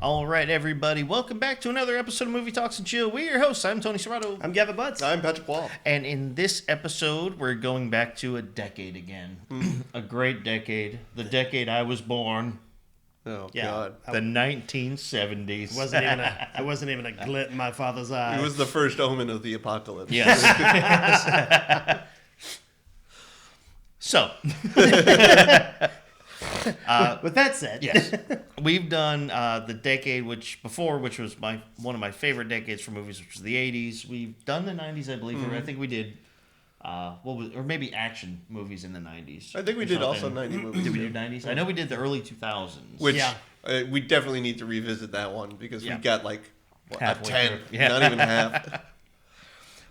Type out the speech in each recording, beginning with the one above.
All right, everybody. Welcome back to another episode of Movie Talks and Chill. We're your hosts. I'm Tony Serrato. I'm Gavin Butts. I'm Patrick Wall. And in this episode, we're going back to a decade again. A great decade. The decade I was born. Oh, Yeah. God. The 1970s. It wasn't even a glint in my father's eye. It was the first omen of the apocalypse. Yes. So, with that said, yes, we've done the decade which was one of my favorite decades for movies, which was the 80s. We've done the 90s, I believe. I think we did or maybe action movies in the 90s. I think we did also 90 movies. Did we do 90s? I know we did the early 2000s. Which we definitely need to revisit that one because we got like a Halfway 10, through. Yeah. not even half.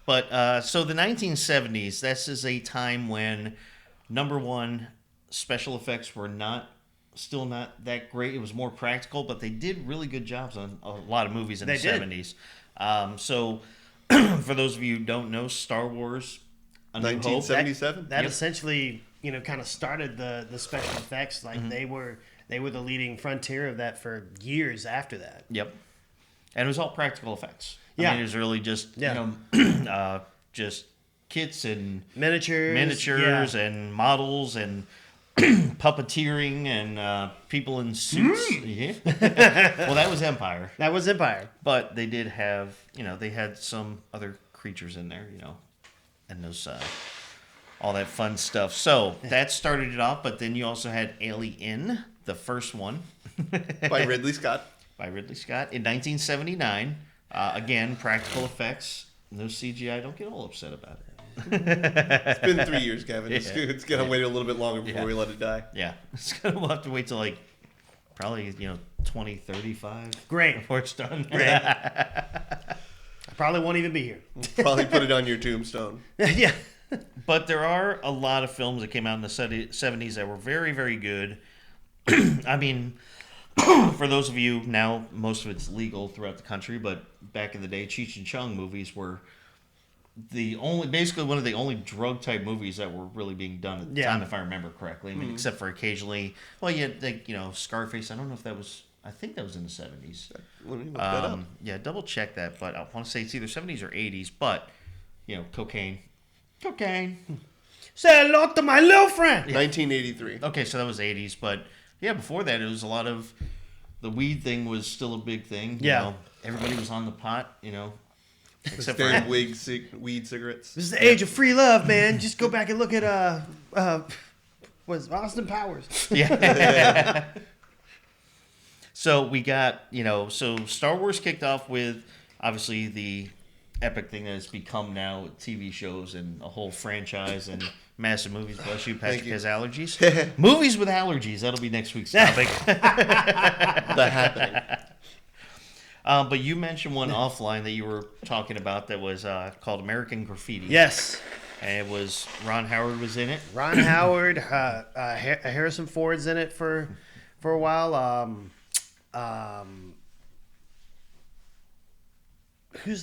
But so the 1970s, this is a time when, number one, special effects were still not that great. It was more practical, but they did really good jobs on a lot of movies in the 70s. So for those of you who don't know, Star Wars, A New Hope, 1977? that essentially, kind of started the special effects. Like they were the leading frontier of that for years after that. Yep. And it was all practical effects. Yeah. I mean, it was really just, just kits and miniatures and models and puppeteering and people in suits. Yeah. Well, that was Empire. That was Empire. But they did have, they had some other creatures in there, and those, all that fun stuff. So that started it off, but then you also had Alien, the first one. By Ridley Scott. By Ridley Scott in 1979. Again, practical effects. No CGI. Don't get all upset about it. It's been 3 years, Gavin. Yeah. It's going to wait a little bit longer before we let it die. Yeah. We'll have to wait till probably, 2035. Great. Before it's done. Great. I probably won't even be here. Probably put it on your tombstone. Yeah. But there are a lot of films that came out in the 70s that were very, very good. I mean, for those of you now, most of it's legal throughout the country, but back in the day, Cheech and Chong movies were basically one of the only drug type movies that were really being done at the time, if I remember correctly. I mean, except for occasionally, Scarface. I don't know if that was. I think that was in the 70s. Let me look that up. Yeah, double check that, but I want to say it's either 70s or 80s. But cocaine. Say hello to my little friend. 1983. Okay, so that was 80s, but yeah, before that it was a lot of the weed thing was still a big thing. Everybody was on the pot. Except for weed cigarettes. This is the age of free love, man. Just go back and look at was Austin Powers. Yeah. So we got, so Star Wars kicked off with obviously the epic thing that has become now TV shows and a whole franchise and massive movies. Bless you, Patrick has allergies. Movies with allergies. That'll be next week's topic. The Happening. But you mentioned one offline that you were talking about that was called American Graffiti. Yes. And it was Ron Howard was in it. Ron Howard, Harrison Ford's in it for a while. Who's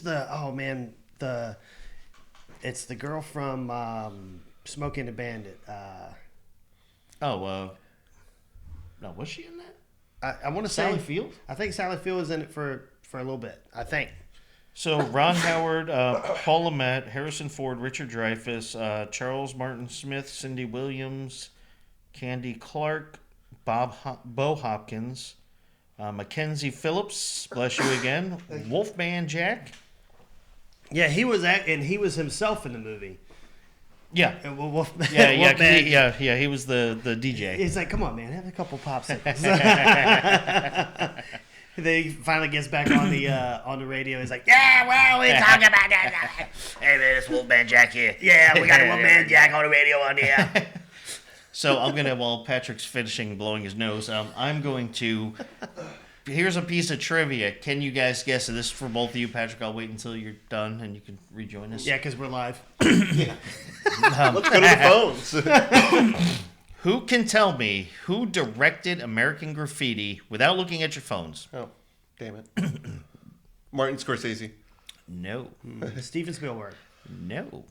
it's the girl from Smokey and the Bandit. No, was she in that? I want to say Sally Field? I think Sally Field was in it for a little bit. I think. So Ron Howard, Paul Lamette, Harrison Ford, Richard Dreyfuss, Charles Martin Smith, Cindy Williams, Candy Clark, Bo Hopkins, Mackenzie Phillips, bless you again, Wolfman Jack. Yeah, he was himself in the movie. Yeah. He was the DJ. He's like, come on, man, have a couple popsicles. Then he finally gets back on the radio. He's like, yeah, well, we talking about that. Hey, man, it's Wolfman Jack here. Yeah, we got a Wolfman Jack on the radio on here. So while Patrick's finishing blowing his nose, I'm going to. Here's a piece of trivia. Can you guys guess it? This is for both of you, Patrick. I'll wait until you're done and you can rejoin us. Yeah, because we're live. Let's go to the phones. Who can tell me who directed American Graffiti without looking at your phones? Oh, damn it. Martin Scorsese. No. Steven Spielberg. No.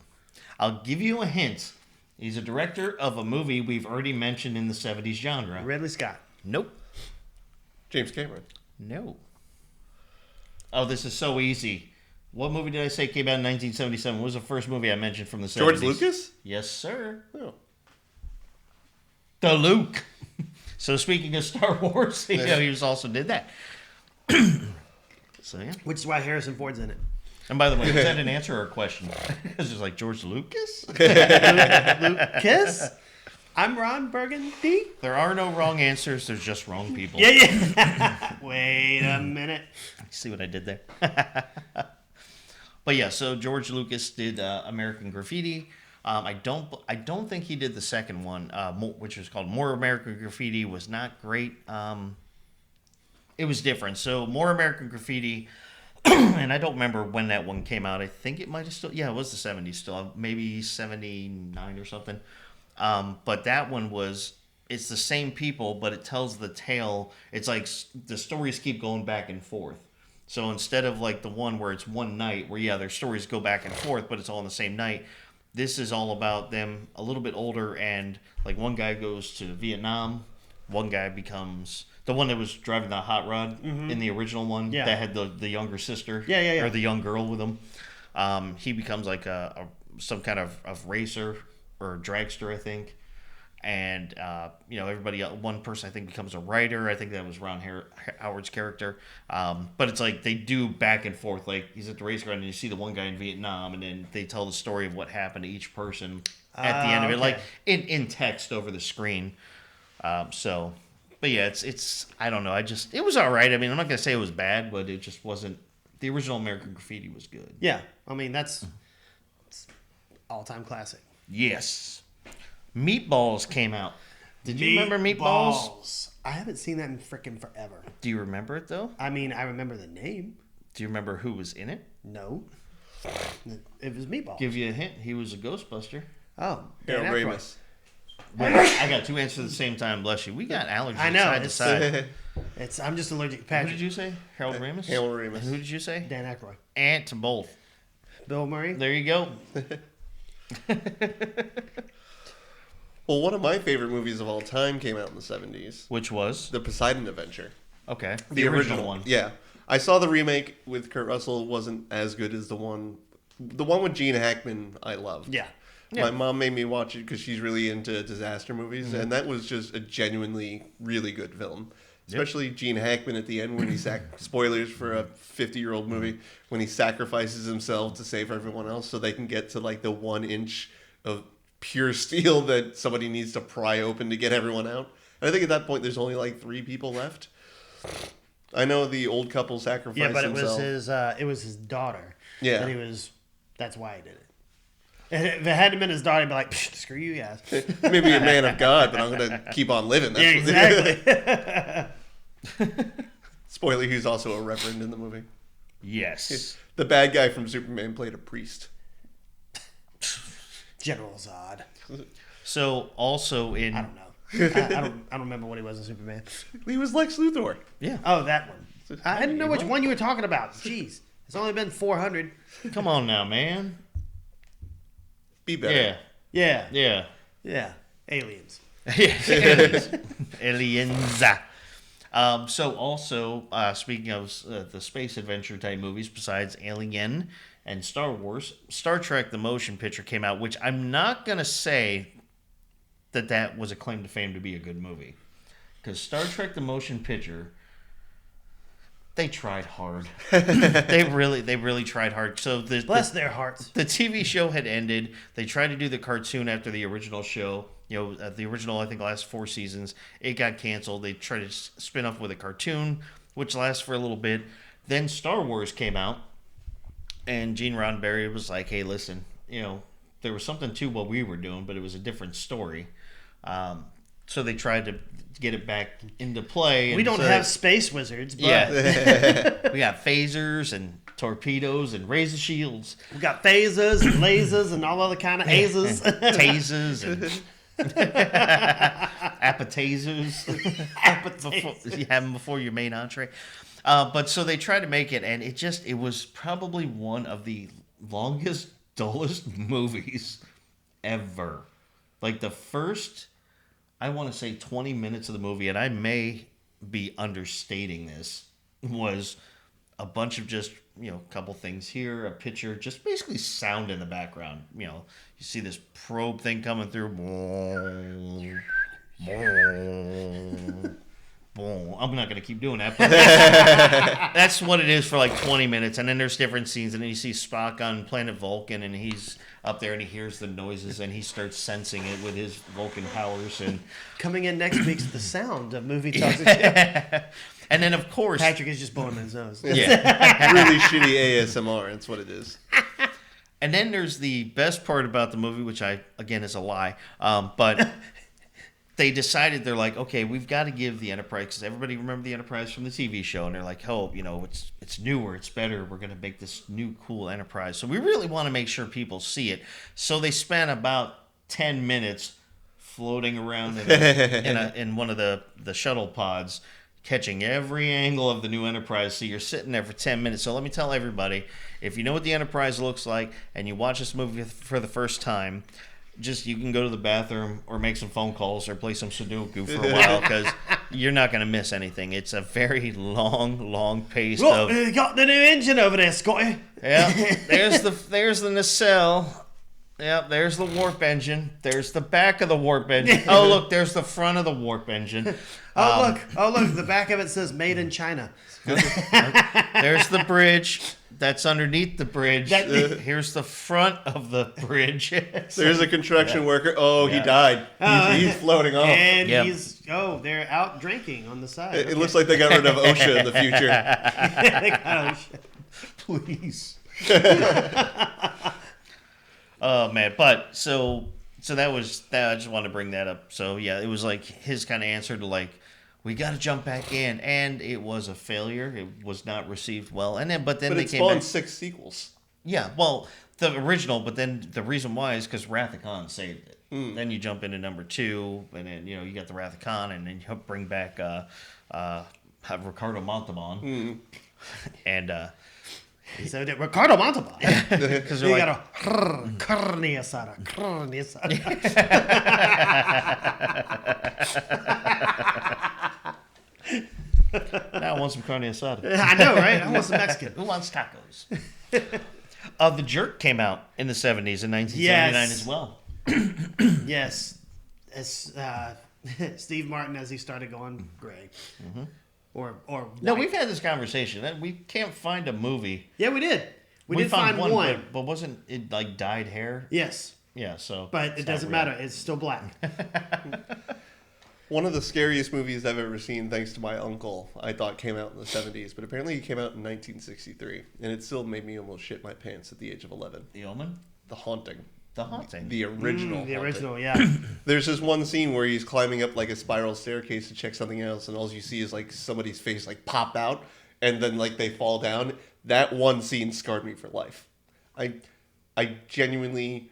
I'll give you a hint. He's a director of a movie we've already mentioned in the 70s genre. Ridley Scott. Nope. James Cameron. No. Oh, this is so easy. What movie did I say came out in 1977? What was the first movie I mentioned from the 70s? George Lucas? Yes, sir. Oh. The Luke. So speaking of Star Wars, he was also did that. So yeah. Which is why Harrison Ford's in it. And by the way, is that an answer or a question? Because it's like George Lucas. Lucas? I'm Ron Burgundy. There are no wrong answers. There's just wrong people. Yeah. Wait a minute. See what I did there? But yeah, so George Lucas did American Graffiti. I don't think he did the second one, which was called More American Graffiti. Was not great. It was different. So More American Graffiti, and I don't remember when that one came out. I think it might have still, it was the 70s still, maybe 79 or something. But that one it's the same people, but it tells the tale. It's like the stories keep going back and forth. So instead of like the one where it's one night, where their stories go back and forth, but it's all on the same night. This is all about them a little bit older, and like one guy goes to Vietnam, one guy becomes the one that was driving the hot rod in the original one that had the younger sister, or the young girl with him. He becomes like some kind of racer or dragster, I think. And everybody, one person I think becomes a writer. I think that was Ron Howard's character. But it's like they do back and forth. Like he's at the race ground and you see the one guy in Vietnam, and then they tell the story of what happened to each person at the end of it, like in text over the screen. But yeah, it's I don't know. It was all right. I mean, I'm not gonna say it was bad, but it just wasn't. The original American Graffiti was good. Yeah, I mean that's all-time classic. Yes. Meatballs came out. Did you remember Meatballs? I haven't seen that in frickin' forever. Do you remember it, though? I mean, I remember the name. Do you remember who was in it? No. It was Meatballs. Give you a hint. He was a Ghostbuster. Oh, Harold Ramis. I got two answers at the same time, bless you. We got allergies I know, side to side. I'm just allergic to Who Patrick. did you say? Harold Ramis? Harold Ramis. And who did you say? Dan Aykroyd. And to both. Bill Murray. There you go. Well, one of my favorite movies of all time came out in the 70s. Which was? The Poseidon Adventure. Okay. The original one. Yeah. I saw the remake with Kurt Russell. It wasn't as good as the one with Gene Hackman I loved. Yeah. My mom made me watch it because she's really into disaster movies, and that was just a genuinely really good film. Especially Gene Hackman at the end when he spoilers for a 50-year-old movie, when he sacrifices himself to save everyone else so they can get to like the 1 inch of pure steel that somebody needs to pry open to get everyone out. And I think at that point there's only like 3 people left. I know the old couple sacrificed himself. It was his daughter. Yeah. And that's why he did it. If it hadn't been his daughter, I'd be like, screw you guys. Maybe a man of God, but I'm going to keep on living. That's Exactly. Spoiler, he's also a reverend in the movie. Yes. The bad guy from Superman played a priest. General Zod. So also in... I don't know. I don't remember what he was in Superman. He was Lex Luthor. Yeah. Oh, that one. I didn't know which one you were talking about. Jeez. It's only been 400. Come on now, man. Be better. Yeah. Yeah. Yeah. Aliens. Aliens. So also, speaking of the space adventure type movies, besides Alien and Star Wars, Star Trek: The Motion Picture came out, which I'm not gonna say that was a claim to fame to be a good movie, because Star Trek: The Motion Picture, they tried hard. they really tried hard. So bless their hearts. The TV show had ended. They tried to do the cartoon after the original show. The original, I think, last 4 seasons. It got canceled. They tried to spin off with a cartoon, which lasts for a little bit. Then Star Wars came out, and Gene Roddenberry was like, "Hey, listen, there was something to what we were doing, but it was a different story." So they tried to get it back into play. We don't have space wizards, but we got phasers and torpedoes and razor shields. We got phasers and lasers and all other kind of hazers. Tasers and appetizers. You have them before your main entree. But so they tried to make it, and it was probably one of the longest, dullest movies ever. Like the first, I want to say 20 minutes of the movie, and I may be understating this, was a bunch of just, a couple things here, a picture, just basically sound in the background. You see this probe thing coming through. I'm not going to keep doing that, but that's what it is for like 20 minutes. And then there's different scenes, and then you see Spock on planet Vulcan, and he's up there, and he hears the noises, and he starts sensing it with his Vulcan powers. And coming in next week's The Sound of Movie Talks and Shit. And then, of course... Patrick is just blowing his nose. Yeah. Really shitty ASMR, that's what it is. And then there's the best part about the movie, which again, is a lie. But they decided, they're like, okay, we've got to give the Enterprise, because everybody remember the Enterprise from the TV show, and they're like, oh, it's newer, it's better, we're going to make this new, cool Enterprise. So we really want to make sure people see it. So they spent about 10 minutes floating around in one of the shuttle pods, catching every angle of the new Enterprise. So you're sitting there for 10 minutes. So let me tell everybody, if you know what the Enterprise looks like and you watch this movie for the first time, you can go to the bathroom or make some phone calls or play some Sudoku for a while, because you're not going to miss anything. It's a very long pace. Look, you got the new engine over there, Scotty. Yeah, there's the nacelle. Yeah, there's the warp engine. There's the back of the warp engine. Oh, look, there's the front of the warp engine. Oh, look, the back of it says Made in China. There's the bridge. That's underneath the bridge. Here's the front of the bridge. There's a construction worker. Oh, he died. He's floating off. And they're out drinking on the side. It looks like they got rid of OSHA in the future. They got OSHA. Please. Oh man, but so that was that. I just wanted to bring that up. So yeah, it was like his kind of answer to like, we got to jump back in, and it was a failure. It was not received well, but then they it came spawned back. 6 sequels. Yeah, well, the original, but then the reason why is because Wrath of Khan saved it. Then you jump into number 2, and then you got the Wrath of Khan, and then you bring back have Ricardo Montalban, and. So Ricardo Montalban. Because you got a carne asada. Now I want some carne asada. I know, right? I want some Mexican. Who wants tacos? The Jerk came out in the 70s in 1979 as well. Yes. As Steve Martin, as he started going gray. Mm-hmm. Or no, we've had this conversation. We can't find a movie. Yeah, we did. We did find one. But wasn't it like dyed hair? Yes. Yeah, so. But it doesn't matter. It's still black. One of the scariest movies I've ever seen, thanks to my uncle, I thought came out in the 70s, but apparently it came out in 1963, and it still made me almost shit my pants at the age of 11. The Omen? The Haunting. The Haunting. The original. The Haunting. original, yeah. There's this one scene where he's climbing up like a spiral staircase to check something else, and all you see is like somebody's face like pop out, and then like they fall down. That one scene scarred me for life. I genuinely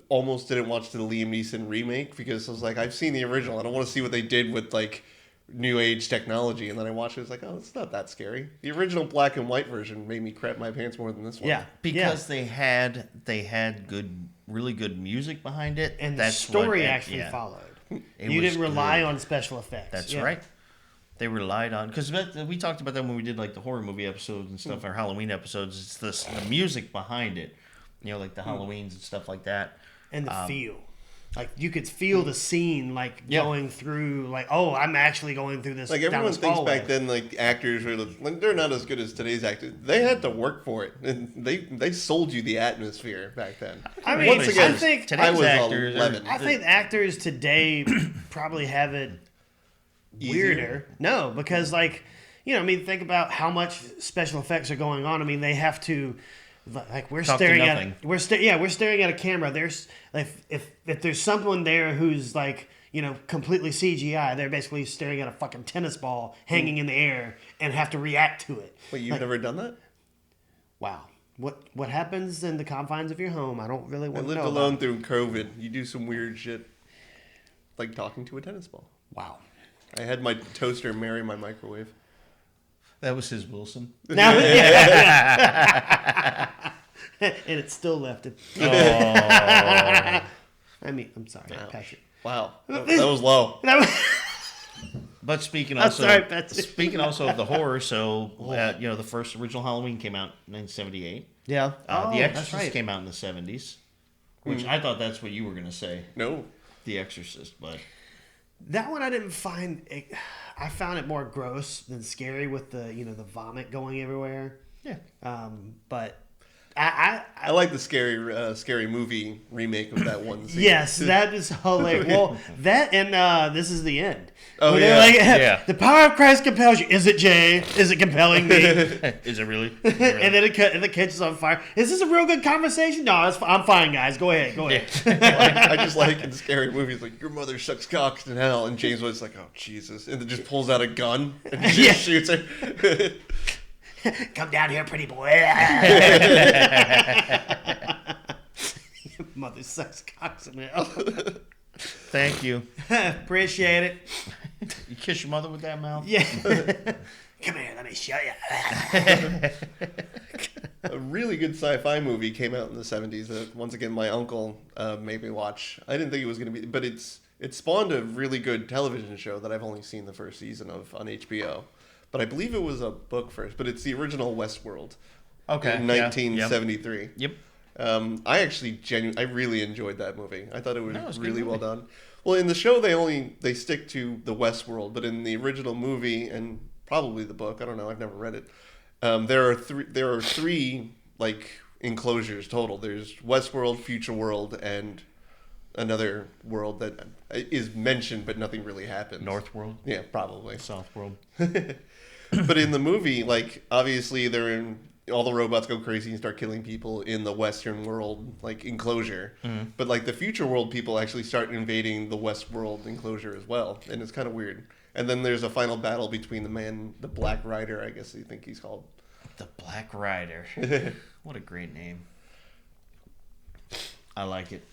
almost didn't watch the Liam Neeson remake because I was like, I've seen the original. I don't want to see what they did with like new age technology. And then I watched it. It's like, oh, it's not that scary. The original black and white version made me crap my pants more than this one. Yeah, because they had really good music behind it, and the story actually followed. You didn't rely on special effects. That's right. They relied on, because we talked about that when we did like the horror movie episodes and stuff, our Halloween episodes. It's the music behind it, like the Halloweens and stuff like that, and the feel. Like you could feel the scene, like going through, like, oh, I'm actually going through this. Like everyone thinks back then, like actors were like they're not as good as today's actors. They had to work for it, and they sold you the atmosphere back then. I mean, once again, I think I was 11. I think actors today probably have it weirder. No, because like think about how much special effects are going on. I mean, they have to. Like we're staring at a camera. There's if there's someone there who's like completely CGI, they're basically staring at a fucking tennis ball hanging in the air and have to react to it. Wait, you've never done that? Wow. What happens in the confines of your home? I don't really want to know. I lived alone through COVID. You do some weird shit, like talking to a tennis ball. Wow. I had my toaster marry my microwave. That was his Wilson. Now, and it still left it. Oh. I mean, I'm sorry, Patrick. Wow, that was low. But speaking I'm also, sorry, Betsy. speaking also of the horror, so the first original Halloween came out in 1978. Yeah. The that's Exorcist right. came out in the 70s, which I thought that's what you were going to say, No. The Exorcist. But That one I didn't find. I found it more gross than scary with the the vomit going everywhere. yeah, But I I like the scary movie remake of that one scene. yes, that is hilarious. Well, that and This Is the End. Oh, Where they're yeah. like, Yeah. The power of Christ compels you. Is it, Jay? Is it compelling me? is it really? Is it really? And then the kitchen's on fire. Is this a real good conversation? No, I'm fine, guys. Go ahead. I just like in scary movies, like, your mother sucks cocks in hell, and James was like, oh, Jesus, and then just pulls out a gun and just Yeah. shoots her. Come down here, pretty boy. Mother sucks cocks in hell. Thank you. Appreciate it. You kiss your mother with that mouth? Yeah. Come here, let me show you. A really good sci-fi movie came out in the 70s that, once again, my uncle made me watch. I didn't think it was going to be, but it spawned a really good television show that I've only seen the first season of on HBO. But I believe it was a book first, but it's the original Westworld. Okay. In yeah, 1973. Yep. I actually I really enjoyed that movie. I thought it was, No, it was a good really well movie. done. Well, in the show they stick to the Westworld, but in the original movie and probably the book, I don't know, I've never read it. There are three like enclosures total. There's Westworld, Future World, and another world that is mentioned but nothing really happens. North World, Yeah, probably. South World. But in the movie, like, obviously they're in, all the robots go crazy and start killing people in the Western world, like, enclosure. Mm-hmm. But, like, the future world people actually start invading the West world enclosure as well. And it's kind of weird. And then there's a final battle between the Black Rider, I guess you think he's called. The Black Rider. What a great name. I like it.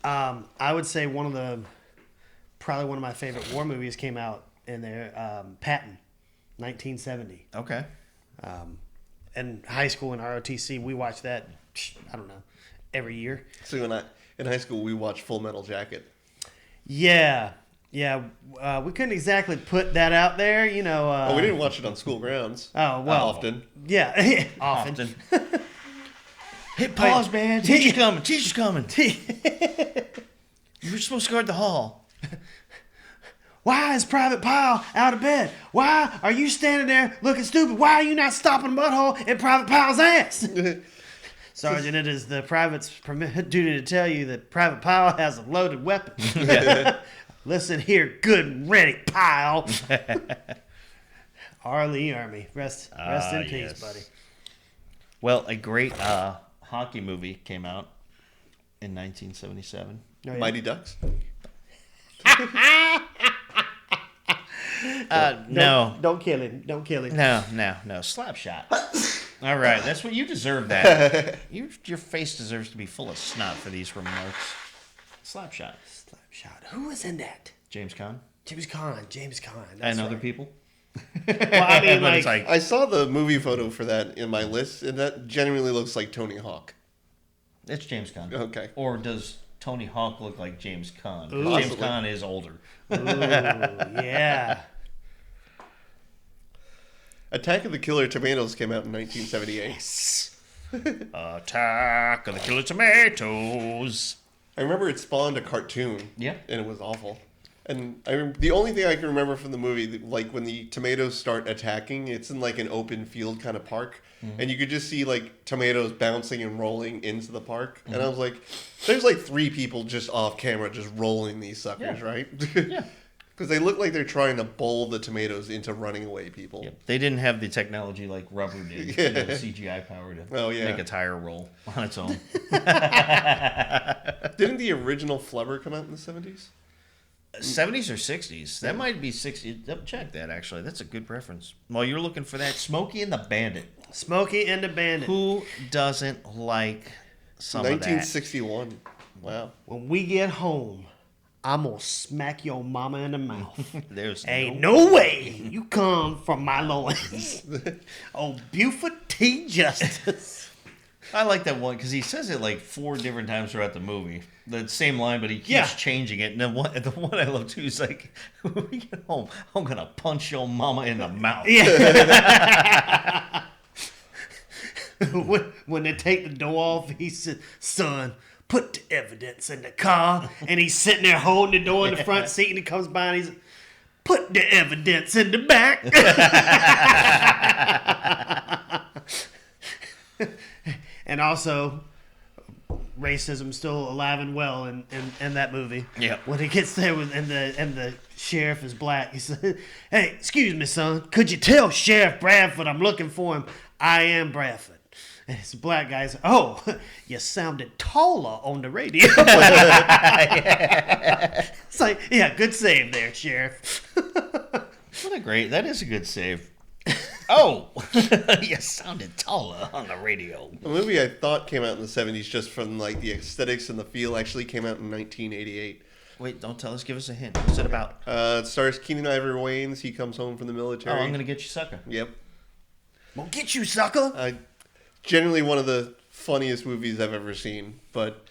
I would say probably one of my favorite war movies came out in there. Patton, 1970. Okay. In high school in ROTC, we watched that. I don't know, every year. So in high school, we watched Full Metal Jacket. Yeah. We couldn't exactly put that out there, Oh, we didn't watch it on school grounds. Oh, well. Often. Yeah, often. Hit pause, man. Teacher's coming. Teacher's coming. You were supposed to guard the hall. Why is Private Pile out of bed? Why are you standing there looking stupid? Why are you not stopping a butthole in Private Pile's ass? Sergeant, it is the private's duty to tell you that Private Pile has a loaded weapon. Listen here, good and ready, Pile. Arlie Army. Rest in peace, yes. buddy. Well, a great hockey movie came out in 1977. Oh, yeah. Mighty Ducks. No. Don't kill him. Don't kill him. No. Slapshot. All right, that's what you deserve. That your face deserves to be full of snot for these remarks. Slapshot. Slapshot. Who was in that? James Caan James Caan. That's and other right. people. Well, I mean, But it's like, I saw the movie photo for that in my list, and that genuinely looks like Tony Hawk. it's James Caan. Okay. Or does Tony Hawk look like James Caan? 'Cause Ooh. James Possibly. Caan is older. ooh, yeah. Attack of the Killer Tomatoes came out in 1978. Attack of the Killer Tomatoes. I remember it spawned a cartoon. Yeah. And it was awful. And the only thing I can remember from the movie, like when the tomatoes start attacking, it's in like an open field kind of park. Mm-hmm. And you could just see like tomatoes bouncing and rolling into the park. Mm-hmm. And I was like, there's like 3 people just off camera just rolling these suckers, Yeah. right? Yeah. Because they look like they're trying to bowl the tomatoes into running away people. Yep. They didn't have the technology like rubber did, CGI power to make a tire roll on its own. Didn't the original Flubber come out in the 70s? 70s or 60s? That might be 60s. Check that, actually. That's a good reference. While you're looking for that, Smokey and the Bandit. Smokey and the Bandit. Who doesn't like some of that? 1961. Wow. When we get home, I'm gonna smack your mama in the mouth. There's Ain't no way you come from my loins. Oh, Buford T. Justice. I like that one because he says it like 4 different times throughout the movie. The same line, but he keeps changing it. And then the one I love too is like, when we get home, I'm going to punch your mama in the mouth. Yeah. when they take the door off, he said, son, put the evidence in the car. And he's sitting there holding the door in the front seat, and he comes by and he's, put the evidence in the back. And also, racism still alive and well in that movie. Yeah. When he gets there and the sheriff is black, he said, "Hey, excuse me, son. Could you tell Sheriff Bradford I'm looking for him? I am Bradford." And it's a black guy. Says, "Oh, you sounded taller on the radio." It's like, yeah, good save there, Sheriff. That is a good save. Oh, you sounded taller on the radio. A movie I thought came out in the 70s just from like the aesthetics and the feel actually came out in 1988. Wait, don't tell us. Give us a hint. What's it about? It stars Keenan Ivory Wayans. He comes home from the Oh, military. I'm going to get you, sucker. Yep. Well, get you, sucker. Generally one of the funniest movies I've ever seen, but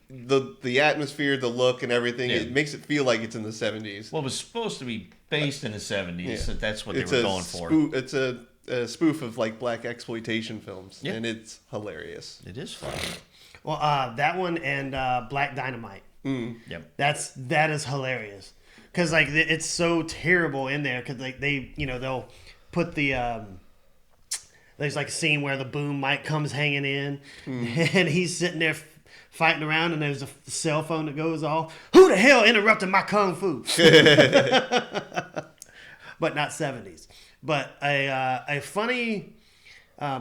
the atmosphere, the look, and everything, it makes it feel like it's in the 70s. Well, it was supposed to be based in the 70s. So that's what they were going for. It's a spoof of like black exploitation films, and it's hilarious. It is fun. Well, that one and Black Dynamite. Yep. That is hilarious because like it's so terrible in there because like they'll put the there's like a scene where the boom mic comes hanging in and he's sitting there fighting around and there's a cell phone that goes off. Who the hell interrupted my kung fu? But not 70s. But a funny,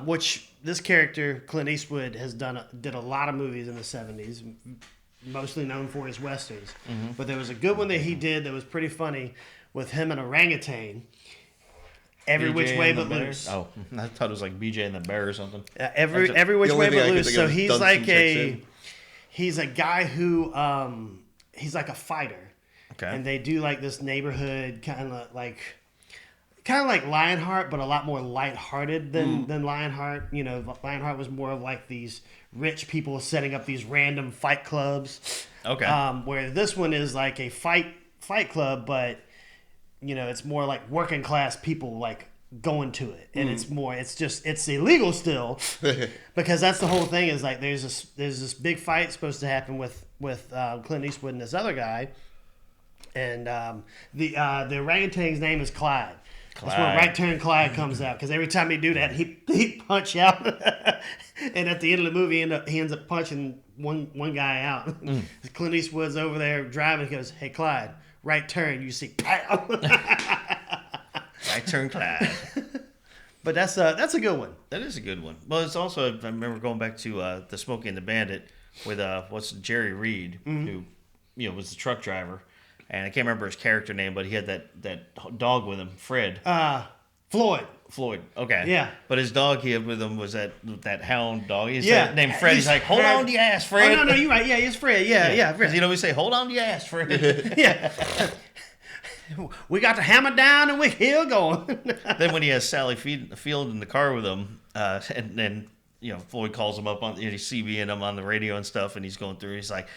which this character Clint Eastwood did a lot of movies in the 70s, mostly known for his westerns. But there was a good one that he did that was pretty funny with him and orangutan. Every BJ Which Way and the But Bear? Loose. Oh, I thought it was like BJ and the Bear or something. Every Which the Way only thing But I could Loose. think So of is he's Dungeon like Checks In. he's a guy who he's like a fighter. Okay. And they do like this neighborhood kind of like Lionheart, but a lot more lighthearted than Lionheart. You know, Lionheart was more of like these rich people setting up these random fight clubs. Okay. Where this one is like a fight club, but you know, it's more like working class people like going to it, and it's illegal still because that's the whole thing. Is like there's this big fight supposed to happen with Clint Eastwood and this other guy, and the orangutan's name is Clyde. That's where Right Turn Clyde comes out because every time he do that, he punch out, and at the end of the movie, he ends up punching one guy out. Clint Eastwood's over there driving. He goes, "Hey Clyde, right turn." You see, pow. Right Turn Clyde. But that's a good one. That is a good one. Well, it's also, I remember going back to the Smokey and the Bandit with Jerry Reed, who was the truck driver, and I can't remember his character name, but he had that dog with him, Fred. Floyd. Okay. Yeah. But his dog he had with him was that hound dog. He's Yeah. named Fred. He's like, hold Fred. on to your ass, Fred. Oh, no, you're right. Yeah, it's Fred. Yeah, Because Fred. we say, hold on to your ass, Fred. Yeah. We got the hammer down and we're here going. Then when he has Sally Field in the car with him, and then Floyd calls him up on he's CBing him on the radio and stuff, and he's going through. He's like,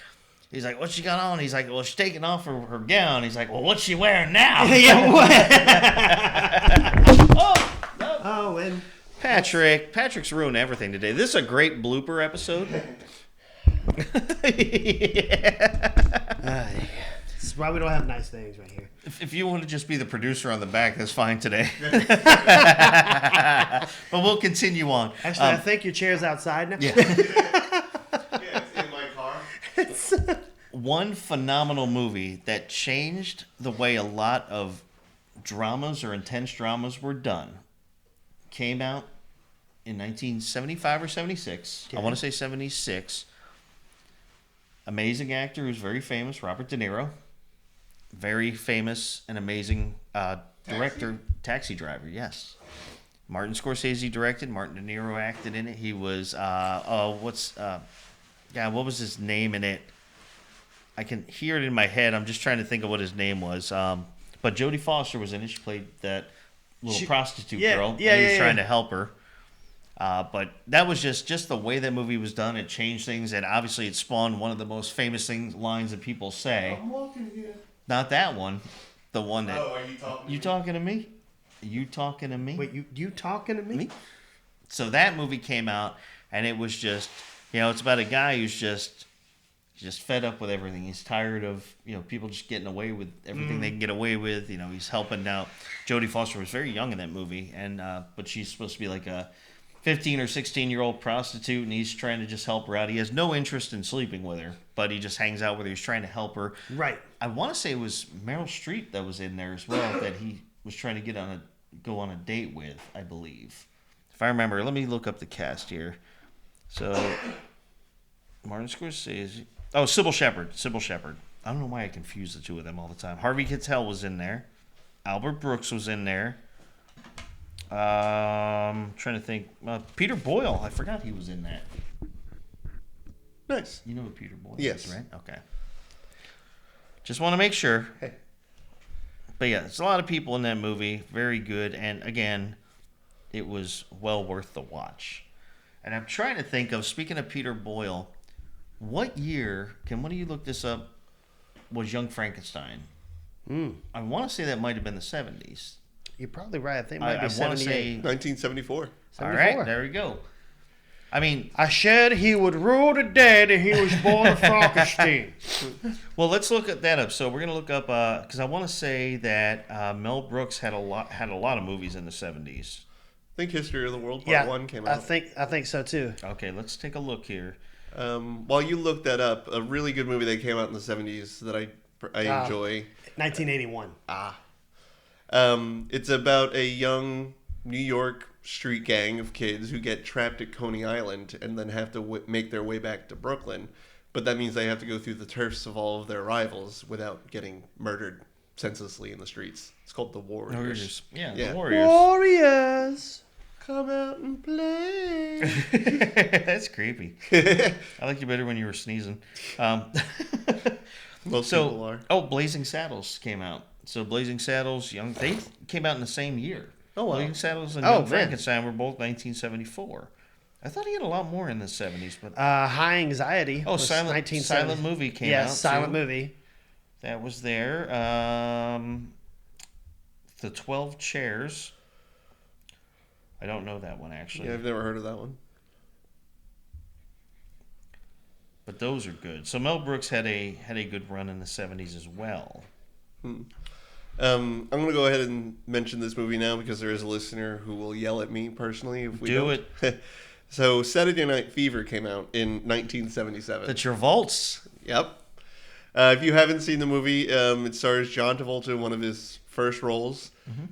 "What's she got on?" He's like, "Well, she's taking off her gown." He's like, "Well, what's she wearing now?" Yeah, what? Oh, no. Oh, and Patrick's ruined everything today. This is a great blooper episode. this is why we don't have nice things right here. If you want to just be the producer on the back, that's fine today. But we'll continue on. Actually, I think your chair's outside now. Yeah. Yeah, it's in my car. One phenomenal movie that changed the way a lot of dramas or intense dramas were done came out in 1975 or 76. I want to say 76. Amazing actor who's very famous, Robert De Niro. Very famous and amazing director, Taxi Driver, yes. Martin Scorsese directed, Martin De Niro acted in it. He was, what was his name in it? I can hear it in my head. I'm just trying to think of what his name was. But Jodie Foster was in it. She played that little prostitute girl. Yeah, and he was trying to help her. But that was just the way that movie was done. It changed things, and obviously it spawned one of the most famous lines that people say. I'm walking here. Not that one, the one that. Oh, are you talking? You talking to me? You talking to me? Wait, you talking to me? So that movie came out, and it was just, it's about a guy who's just fed up with everything. He's tired of, people just getting away with everything they can get away with. He's helping out. Jodie Foster was very young in that movie, and but she's supposed to be like a 15 or 16-year-old prostitute, and he's trying to just help her out. He has no interest in sleeping with her, but he just hangs out with her. He's trying to help her. Right. I want to say it was Meryl Streep that was in there as well that he was trying to go on a date with, I believe. If I remember, let me look up the cast here. So, Martin Scorsese. Oh, Sybil Shepherd. I don't know why I confuse the two of them all the time. Harvey Keitel was in there. Albert Brooks was in there. Trying to think. Peter Boyle. I forgot he was in that. Nice. You know who Peter Boyle Yes. is, right? Okay. Just want to make sure. Hey. But yeah, there's a lot of people in that movie. Very good. And again, it was well worth the watch. And I'm trying to think of, speaking of Peter Boyle, what year, can one of you look this up, was Young Frankenstein? I want to say that might have been the 70s. You're probably right. I think it might be I want to 78. say... 1974. All right, there we go. I mean... I said he would rule the dead and he was born a Frankenstein. Well, let's look at that up. So we're going to look up... Because I want to say that Mel Brooks had a lot of movies in the 70s. I think History of the World Part 1 came out. I think so too. Okay, let's take a look here. While you look that up, a really good movie that came out in the 70s that I enjoy. 1981. It's about a young New York street gang of kids who get trapped at Coney Island and then have to make their way back to Brooklyn. But that means they have to go through the turfs of all of their rivals without getting murdered senselessly in the streets. It's called The Warriors. Yeah, Yeah. the Warriors. Warriors. Come out and play. That's creepy. I liked you better when you were sneezing. Most people are. Oh, Blazing Saddles came out. So Blazing Saddles, they came out in the same year. Oh, wow. Blazing Saddles and Oh, Young man. Frankenstein were both 1974. I thought he had a lot more in the 70s, but High Anxiety. oh, was Silent 1970. Movie came out. Yes, Silent too. Movie. That was there. The 12 Chairs. I don't know that one actually. Yeah, I've never heard of that one. But those are good. So Mel Brooks had a good run in the 70s as well. I'm going to go ahead and mention this movie now because there is a listener who will yell at me personally if we Do don't. So Saturday Night Fever came out in 1977. The Travolts. Yep. If you haven't seen the movie, it stars John Travolta in one of his first roles.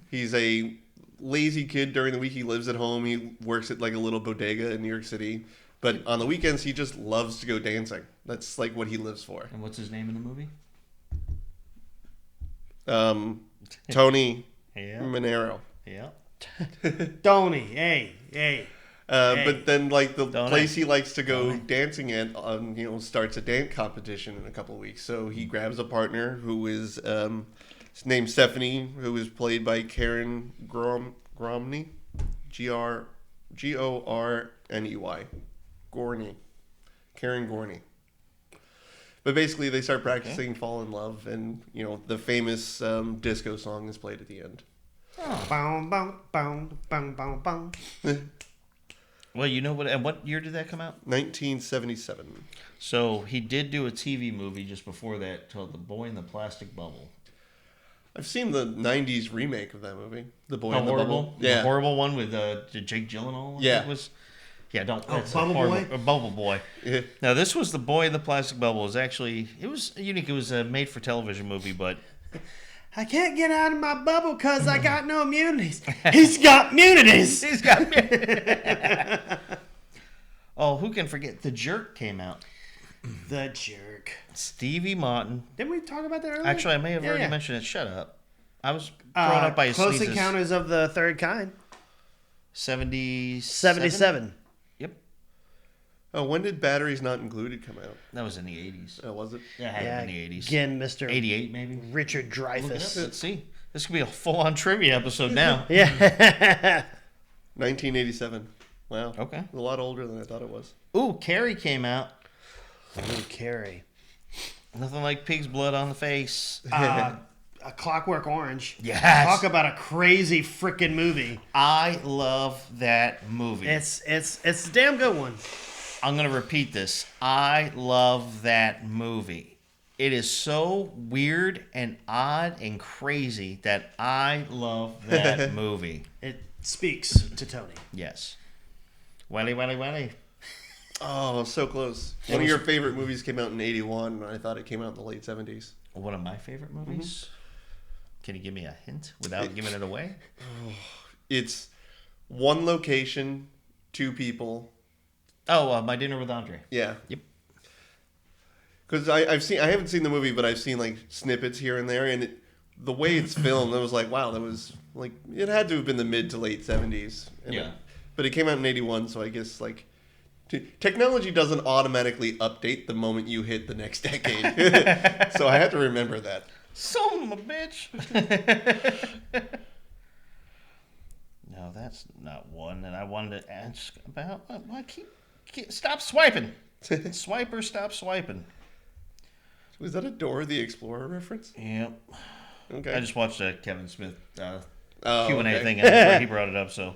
He's a lazy kid during the week. He lives at home. He works at like a little bodega in New York City. But on the weekends, he just loves to go dancing. That's like what he lives for. And what's his name in the movie? Tony Yeah. Manero. Yeah. Tony, hey. But then, like the Don't place I? he likes to go Don't I? dancing at, starts a dance competition in a couple of weeks. So he grabs a partner who is named Stephanie, who is played by Karen Gorney, Gorney, Gorney, Karen Gorney. But basically, they start practicing, fall in love, and the famous disco song is played at the end. Bow, bow, bow, bow, bow, bow. Well, you know what? And what year did that come out? 1977. So he did do a TV movie just before that called The Boy in the Plastic Bubble. I've seen the 90s remake of that movie, The Boy How in the horrible! Bubble. The Yeah. horrible one with Jake Gyllenhaal. I Yeah. think it was. Yeah, don't. Oh, That's Bubble horrible. Boy? Bubble Boy. Yeah. Now this was The Boy in the Plastic Bubble. It was unique. It was a made-for-television movie, but I can't get out of my bubble because I got no immunities. He's got immunities. he's got. Oh, who can forget? The Jerk came out. The Jerk. Stevie Martin. Didn't we talk about that earlier? Actually, I may have Yeah, already yeah. mentioned it. Shut up. I was thrown up by his Close sneezes. Encounters of the Third Kind. 77. Yep. Oh, when did Batteries Not Included come out? That was in the 80s. Oh, was it? Yeah, it had to Yeah, be in the 80s. again, Mr. 88 maybe. Richard Look it up. Dreyfuss. Let's see. This could be a full-on trivia episode now. Yeah. 1987. Wow. Okay. A lot older than I thought it was. Ooh, Carrie came out. Ooh, Carrie. Nothing like pig's blood on the face. A Clockwork Orange. Yes. Talk about a crazy freaking movie. I love that movie. It's a damn good one. I'm going to repeat this. I love that movie. It is so weird and odd and crazy that I love that movie. It speaks to Tony. Yes. Welly, welly, welly. Oh, so close. One of your favorite movies came out in 81, and I thought it came out in the late 70s. One of my favorite movies. Can you give me a hint without giving it away? It's one location, two people. Oh, My Dinner with Andre. Yeah. Yep. Because I haven't seen the movie, but I've seen like snippets here and there, and the way it's filmed, I was like, wow, that was like, it had to have been the mid to late 70s. Yeah. But it came out in 81, so I guess like technology doesn't automatically update the moment you hit the next decade. So I had to remember that. Son of a bitch. No, that's not one that I wanted to ask about. Why keep stop swiping? Swiper, stop swiping. Was that a Dora the Explorer reference? Yep. Okay. I just watched a Kevin Smith Q&A okay. thing, and he brought it up. So,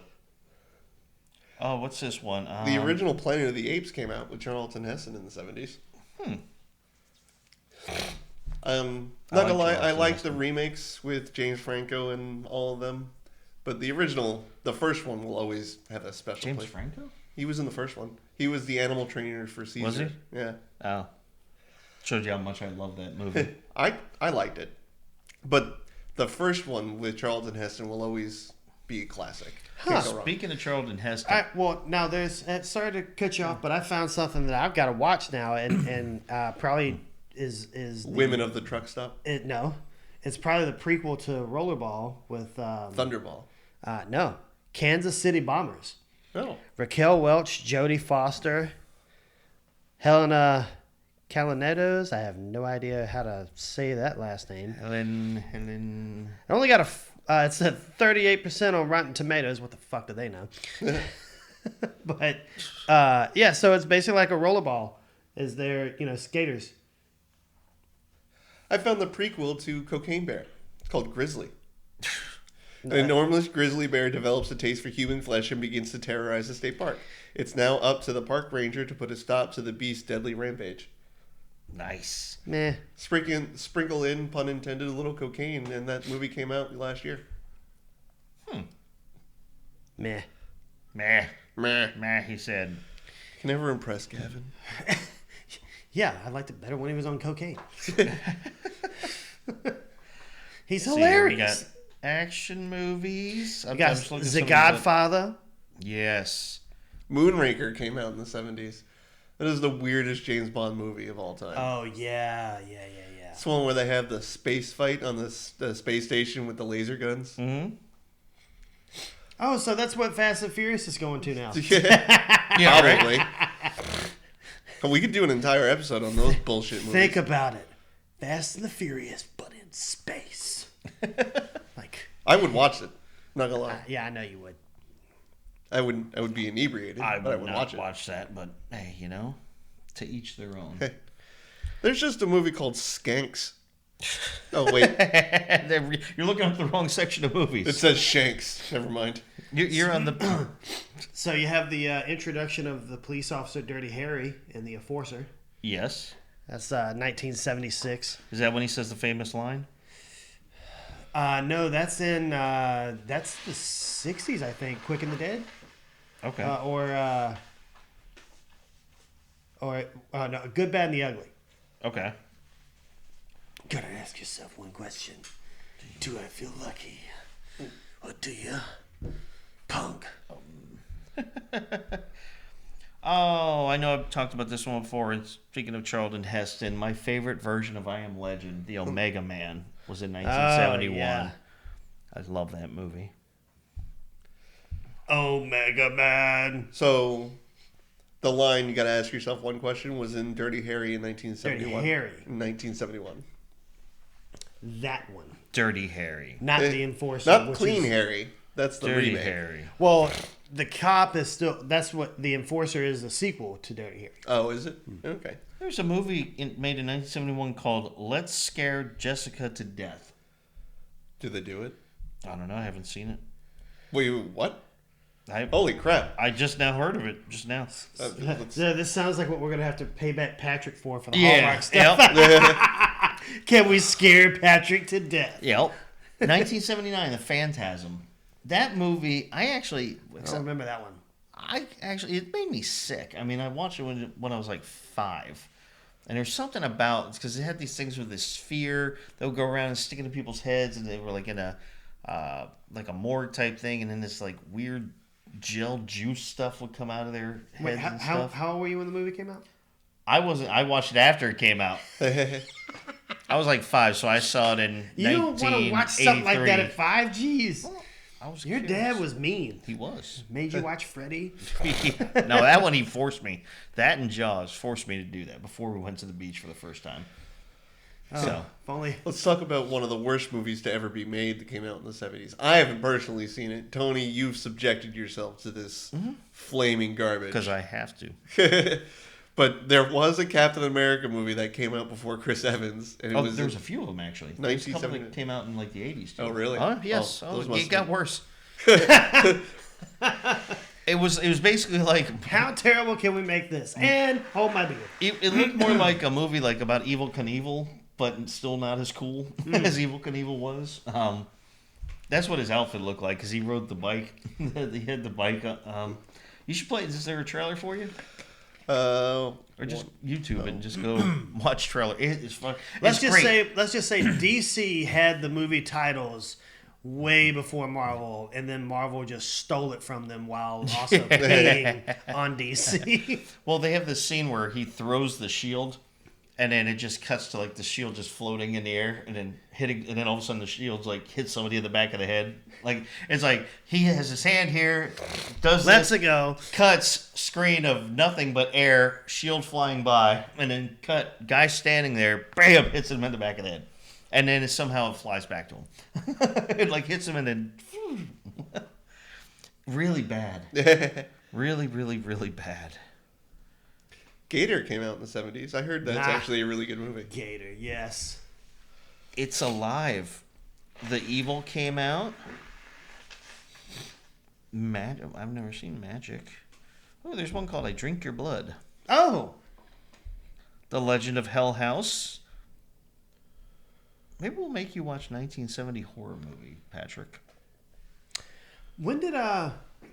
what's this one? The original Planet of the Apes came out with Charlton Heston in the 70s. Not gonna lie, I like the remakes with James Franco and all of them, but the original, the first one, will always have a special James place. Franco? He was in the first one. He was the animal trainer for Caesar. Was he? Yeah. Oh, showed you how much I love that movie. I liked it, but the first one with Charlton Heston will always be a classic. Can't go wrong. Speaking of Charlton Heston, Now there's. Sorry to cut you off, but I found something that I've got to watch now, and probably is the, Women of the Truck Stop. No, it's probably the prequel to Rollerball with Thunderball. No, Kansas City Bombers. Oh. Raquel Welch, Jodie Foster, Helena Calanetos. I have no idea how to say that last name. Helen. I only got it's a 38% on Rotten Tomatoes. What the fuck do they know? But yeah, so it's basically like a rollerball. Is there skaters? I found the prequel to Cocaine Bear. It's called Grizzly. An enormous grizzly bear develops a taste for human flesh and begins to terrorize the state park. It's now up to the park ranger to put a stop to the beast's deadly rampage. Nice. Meh. Sprinkle in, pun intended, a little cocaine, and that movie came out last year. Meh. Meh. Meh. Meh, he said. Can never impress Gavin. Yeah, I liked it better when he was on cocaine. He's See, hilarious. we got action movies. You got The Godfather. Yes. Moonraker came out in the 70s. That is the weirdest James Bond movie of all time. Oh, yeah. It's one where they have the space fight on the space station with the laser guns. Mm-hmm. Oh, so that's what Fast and Furious is going to now. Yeah, Probably. Right? We could do an entire episode on those bullshit movies. Think about it. Fast and the Furious, but in space. I would watch it. Not gonna lie. Yeah, I know you would. I would be inebriated, but I would not watch it. that, but hey, to each their own. There's just a movie called Skanks. Oh wait, You're looking up the wrong section of movies. it says Shanks. Never mind. You're on the. So you have the introduction of the police officer Dirty Harry and the Enforcer. Yes. That's 1976. Is that when he says the famous line? No, that's in that's the 60s, I think. Quick and the Dead. Okay. No, Good, Bad, and the Ugly. Okay. Gotta ask yourself one question: do I feel lucky, or do you, punk? Oh, I know I've talked about this one before. And speaking of Charlton Heston, my favorite version of I Am Legend, the Omega Man, was in 1971. yeah. I love that movie. Omega Man. So, the line you got to ask yourself one question was in Dirty Harry in 1971. Dirty Harry. In 1971. That one, Dirty Harry. not the Enforcer. Not which Clean is- Harry. That's the Dirty remake. Harry. Well, the cop is still. That's what the enforcer is. A sequel to Dirty Harry. Oh, is it? Okay. There's a movie made in 1971 called Let's Scare Jessica to Death. Did they do it? I don't know. I haven't seen it. Wait, what? I Holy crap! I just now heard of it. Just now. Yeah, this sounds like what we're gonna have to pay back Patrick for the Yeah. Hallmark stuff. Yep. Can we scare Patrick to death? Yep. 1979, The Phantasm. That movie, I don't remember that one. it made me sick. I mean, I watched it when I was like 5. And there's something about, because it had these things with this sphere that would go around and stick into people's heads, and they were like in a morgue type thing, and then this like weird gel juice stuff would come out of their heads Wait, and stuff. how old were you when the movie came out? I watched it after it came out. I was like 5, so I saw it in You don't want to watch something like that at 5? Jeez. I was Your curious. dad was mean. He was. Made you watch Freddy? No, that one he forced me. That and Jaws forced me to do that before we went to the beach for the first time. Oh, So if only. Let's talk about one of the worst movies to ever be made that came out in the 70s. I haven't personally seen it. Tony, you've subjected yourself to this flaming garbage. because I have to. But there was a Captain America movie that came out before Chris Evans. And it There was a few of them actually. There was a couple that came out in like the 80s too. Oh, really? Yes. Oh, those must It got be- worse. It was basically like How terrible can we make this? And hold my beer. it looked more like a movie like about Evil Knievel, but still not as cool as Evil Knievel was. That's what his outfit looked like because he rode the bike. He had the bike. You should play. Is there a trailer for you? Or just YouTube it and just go watch trailer. It's fun. Let's It's just great. say DC had the movie titles way before Marvel, and then Marvel just stole it from them while also paying on DC. Well, they have this scene where he throws the shield, and then it just cuts to like the shield just floating in the air, and then hitting, and then all of a sudden the shield's like hits somebody in the back of the head. Like it's like he has his hand here, does Let's this, go. cuts screen of nothing but air, shield flying by, and then cut guy standing there, bam, hits him in the back of the head, and then somehow it flies back to him. It like hits him and then really bad, really, really, really bad. Gator came out in the 70s. I heard that's Nah. actually a really good movie. Gator, yes. It's alive. The Evil came out. I've never seen Magic. Oh, there's one called I Drink Your Blood. Oh, The Legend of Hell House. Maybe we'll make you watch 1970 horror movie, Patrick. when did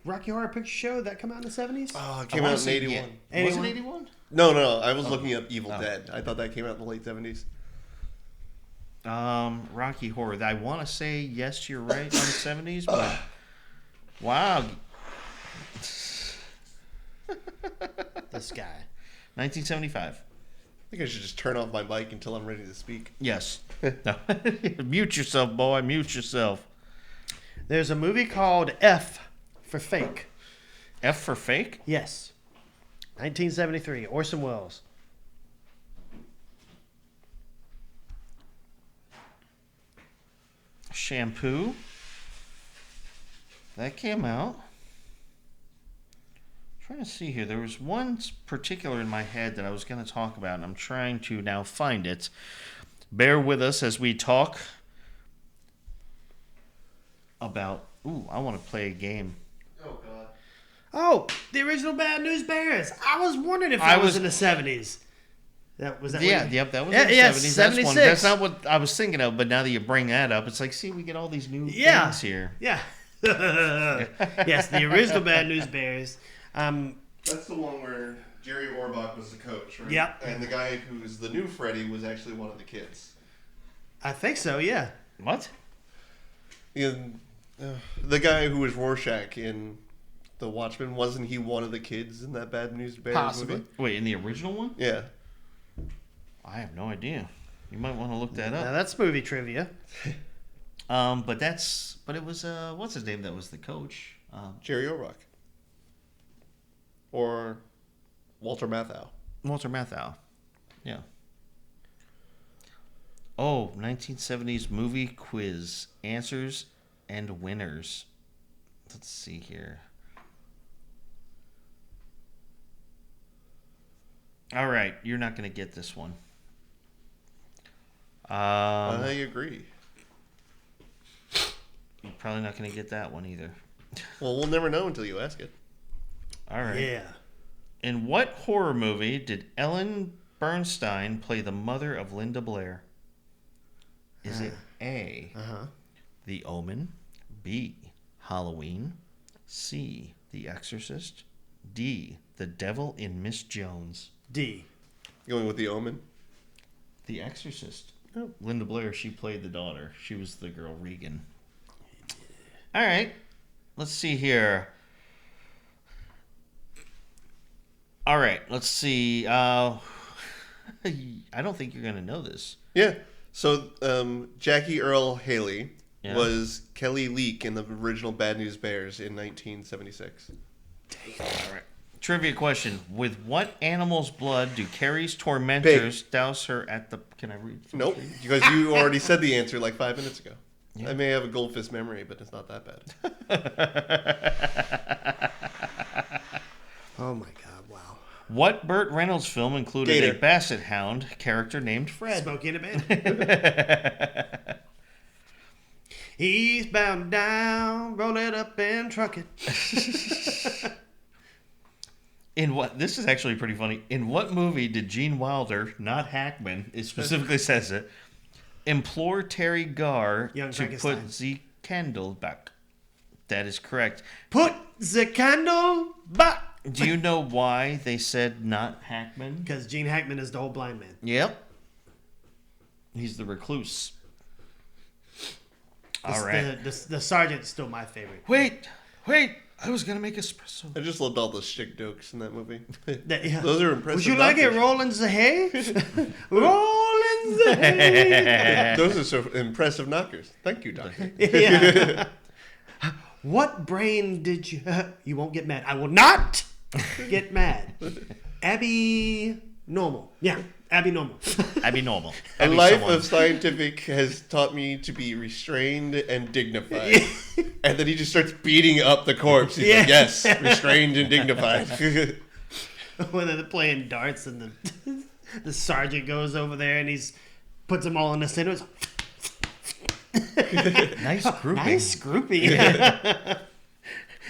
Rocky Horror Picture Show that come out in the 70s? Oh, it came out in 81. Yeah. Was it 81? 81? No. I was looking up Evil Dead. I thought that came out in the late 70s. Rocky Horror. I want to say yes, you're right on the 70s, but wow. This guy. 1975. I think I should just turn off my mic until I'm ready to speak. Yes. No. Mute yourself, boy. Mute yourself. There's a movie called F for Fake. F for fake? Yes. 1973. Orson Welles. Shampoo. That came out. Trying to see here. There was one particular in my head that I was going to talk about, and I'm trying to now find it. Bear with us as we talk about. Ooh, I want to play a game. Oh, God. Oh, the original Bad News Bears. I was wondering if I that was was- in the 70s. Was that Yeah, what yep, that was Yeah, in the yeah, 70s. That's one. 76. That's not what I was thinking of, but now that you bring that up, it's like, see, we get all these new Yeah. things here. Yeah. Yes, the original Bad News Bears. That's the one where Jerry Orbach was the coach, right? Yep. And the guy who's the new Freddy was actually one of the kids. I think so, yeah. What? The guy who was Rorschach in The Watchmen, wasn't he one of the kids in that Bad News Bears Possibly. movie? Wait, in the original one? Yeah. I have no idea. You might want to look that Now up. that's movie trivia. But it was what's his name that was the coach? Jerry Orbach. Or Walter Matthau. Walter Matthau. Yeah. Oh, 1970s movie quiz. Answers and winners. Let's see here. All right, you're not going to get this one. I agree. You're probably not going to get that one either. Well, we'll never know until you ask it. All right. Yeah. In what horror movie did Ellen Bernstein play the mother of Linda Blair? Is it A, The Omen, B, Halloween, C, The Exorcist, D, The Devil in Miss Jones? D. Going with The Omen. The Exorcist. Oh, Linda Blair, she played the daughter. She was the girl Regan. All right. Let's see here. All right. Let's see. I don't think you're going to know this. Yeah. So Jackie Earle Haley Yeah. was Kelly Leak in the original Bad News Bears in 1976. All right. Trivia question. With what animal's blood do Carrie's tormentors douse her at the... Can I read? Nope, because you already said the answer like 5 minutes ago. Yeah. I may have a goldfish memory, but it's not that bad. Oh my God! Wow. What Burt Reynolds film included Gator. a basset hound character named Fred? Smokey and a Bandit. Eastbound down, roll it up and truck it. In what? This is actually pretty funny. In what movie did Gene Wilder, not Hackman, it specifically says it, implore Terry Garr Young to Frankenstein. put the candle back? That is correct. Put the candle back. Do you know why they said not Hackman? Because Gene Hackman is the old blind man. Yep. He's the recluse. All right. The sergeant's still my favorite. Wait. I was going to make espresso. I just loved all the shtick jokes in that movie. Yeah. Those are impressive. Would you like it knockers. rolling the hay? Rolling the hay. Those are so impressive knockers. Thank you, Doctor. Yeah. What brain did you... You won't get mad. I will not get mad. Abby Normal. Yeah, Abby Normal. Abby Normal. A Abby life someone. of scientific has taught me to be restrained and dignified. And then he just starts beating up the corpse. He's like, yes, restrained and dignified. When they're playing darts and the sergeant goes over there and puts them all in the center. Nice grouping. Nice grouping. And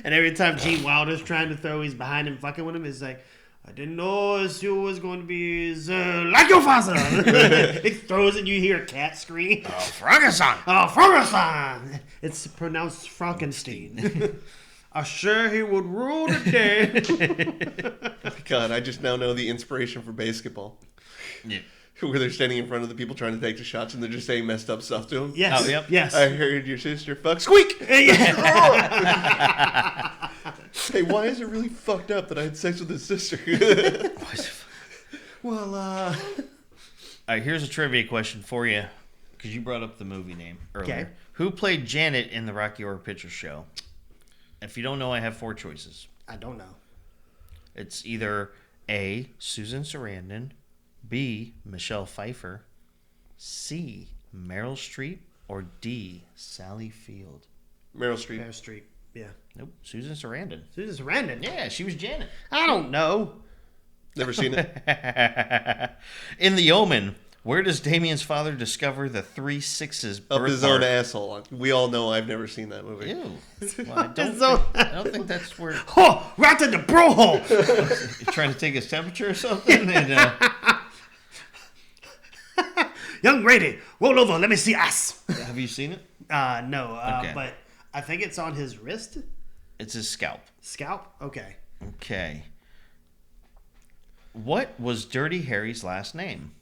every time Gene Wilder's trying to throw, he's behind him fucking with him. He's like, I didn't know you was going to be like your father. It throws and you hear a cat scream. Oh, Frankenstein. Oh, Frankenstein. It's pronounced Frankenstein. I'm sure he would rule the day. God, I just now know the inspiration for basketball. Yeah. Where they're standing in front of the people trying to take the shots and they're just saying messed up stuff to them. Yes. Oh, yep. Yes. I heard your sister fuck. Squeak! Hey, why is it really fucked up that I had sex with his sister? Well, All right, here's a trivia question for you, because you brought up the movie name earlier. Okay. Who played Janet in the Rocky Horror Picture Show? If you don't know, I have 4 choices. I don't know. It's either A, Susan Sarandon, B, Michelle Pfeiffer, C, Meryl Streep, or D, Sally Field. Meryl Streep. Bear Street. Yeah. Nope, Susan Sarandon. Susan Sarandon. Yeah, she was Janet. I don't know. Never seen it. In The Omen, where does Damien's father discover the 3 6's Up his birthmark? own asshole. We all know I've never seen that movie. Ew. Well, I His own- don't think that's where Oh, right to the bro hole. you're trying to take his temperature or something. And, Young Grady, roll over. Let me see ass. have you seen it? No. Okay. But I think it's on his wrist. It's his scalp. Scalp? Okay. Okay. What was Dirty Harry's last name?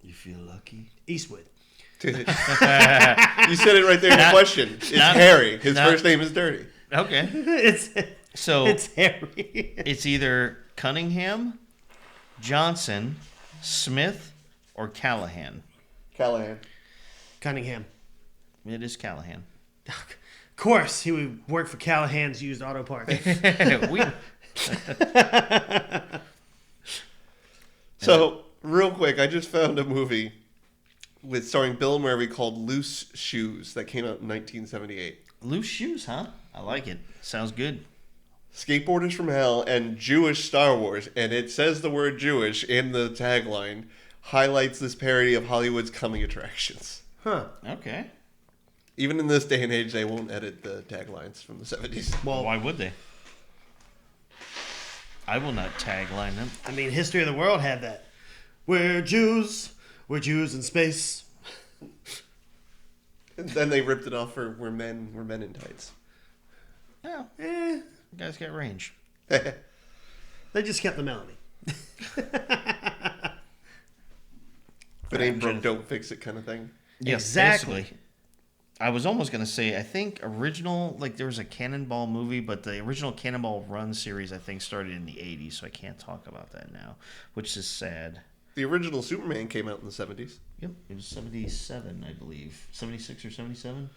You feel lucky? Eastwood. You said it right there in the question. It's Harry. His first name is Dirty. Okay. It's Harry. It's either Cunningham, Johnson, Smith, or Callahan. Callahan. Cunningham. It is Callahan. Of course, he would work for Callahan's used auto parts. we, So, real quick, I just found a movie with starring Bill Murray called Loose Shoes that came out in 1978. loose shoes, huh? I like it. Sounds good. Skateboarders from Hell, and Jewish Star Wars, and it says the word Jewish in the tagline, highlights this parody of Hollywood's coming attractions. Huh. Okay. Even in this day and age, they won't edit the taglines from the 70s. Well, why would they? I will not tagline them. I mean, History of the World had that. We're Jews in space. And then they ripped it off for We're Men in Tights. Yeah, guys got range. They just kept the melody. If it ain't broke, don't fix it kind of thing. Yes, Exactly. basically. I was almost going to say, I think original, like there was a Cannonball movie, but the original Cannonball Run series, I think, started in the 80s, so I can't talk about that now, which is sad. The original Superman came out in the 70s. Yep, it was 77, I believe. 76 or 77?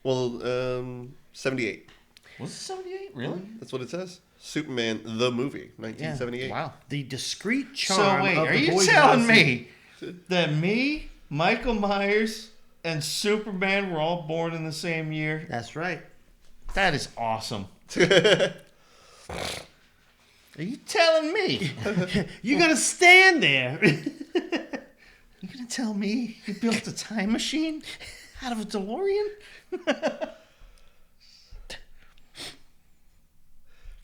Well, 78. Was it 78? Really? That's what it says. Superman, the movie, 1978. Yeah. Wow. The discreet charm So wait, of are the you boys telling Nazi- me that me, Michael Myers, and Superman were all born in the same year? That's right. That is awesome. Are you telling me? You're going to stand there. You gonna tell me you built a time machine out of a DeLorean?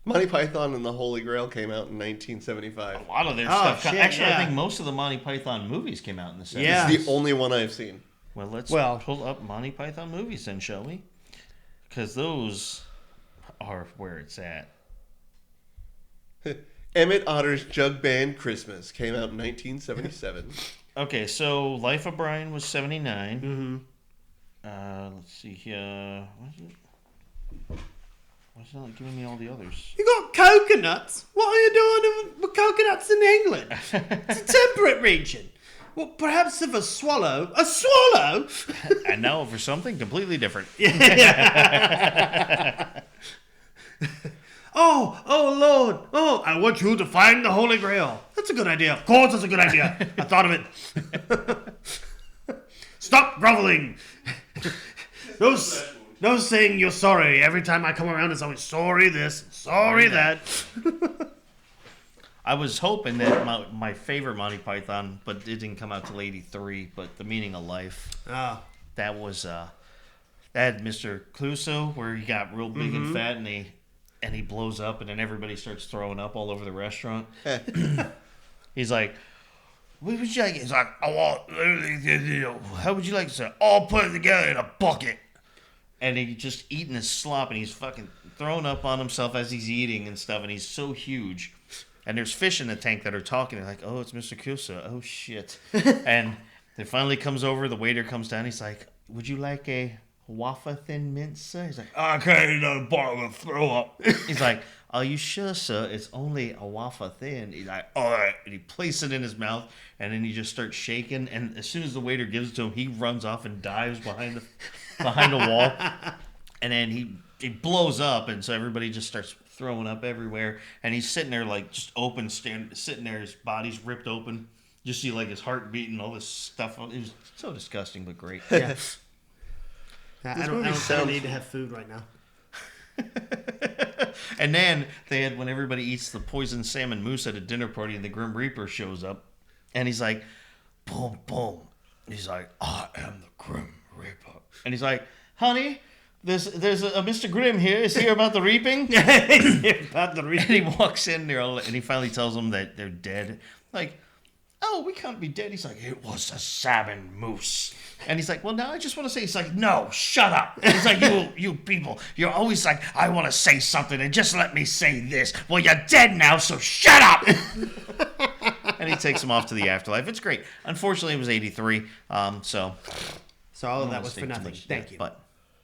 Monty Python and the Holy Grail came out in 1975. A lot of their Oh, stuff. shit, Actually, yeah. I think most of the Monty Python movies came out in the 70s. Yeah. It's the only one I've seen. Well, let's Well- pull up Monty Python movies then, shall we? Because those are where it's at. Emmett Otter's Jug Band Christmas came out in 1977. Okay, so Life of Brian was 79. Mm-hmm. Let's see here. What is it? Why is it not giving me all the others? You got coconuts? What are you doing with coconuts in England? It's a temperate region. Well, perhaps if a swallow... A swallow? And now for something completely different. Oh, Lord. Oh, I want you to find the Holy Grail. That's a good idea. Of course it's a good idea. I thought of it. Stop groveling. No saying you're sorry. Every time I come around, it's always sorry this, sorry that. I was hoping that my favorite Monty Python, but it didn't come out till '83. But The Meaning of Life, Ah, that was that had Mr. Clouseau, where he got real big and fat, and he blows up, and then everybody starts throwing up all over the restaurant. He's like, "What would you like?" He's like, "I want, how would you like to say? All put it together in a bucket." And he's just eating his slop, and he's fucking throwing up on himself as he's eating and stuff, and he's so huge. And there's fish in the tank that are talking. They're like, "Oh, it's Mr. Clouseau. Oh, shit." And it finally comes over. The waiter comes down. He's like, "Would you like a wafer thin mint, sir?" He's like, "I can't eat another bottle of throw up." He's like, "Are you sure, sir? It's only a wafer thin." He's like, "All right." And he places it in his mouth, and then he just starts shaking. And as soon as the waiter gives it to him, he runs off and dives behind the wall. And then he blows up, and so everybody just starts throwing up everywhere. And he's sitting there like just open, sitting there. His body's ripped open. Just see like his heart beating, all this stuff. It was so disgusting, but great. yeah. I This don't movie think I sounds- need to have food right now. And then they had when everybody eats the poisoned salmon mousse at a dinner party, and the Grim Reaper shows up, and he's like, "Boom, boom." He's like, "I am the Grim Reaper," and he's like, "Honey, there's a Mr. Grimm here. Is he about the reaping?" About the And reason. he walks in there, and he finally tells them that they're dead. Like, "Oh, we can't be dead." He's like, "It was a salmon mousse." And he's like, "Well, now I just want to say." He's like, "No, shut up." He's like, you people, you're always like, "I want to say something, and just let me say this." Well, you're dead now, so shut up. And he takes him off to the afterlife. It's great. Unfortunately, it was '83, so So all of I that don't was for think too nothing. much- Thank you. But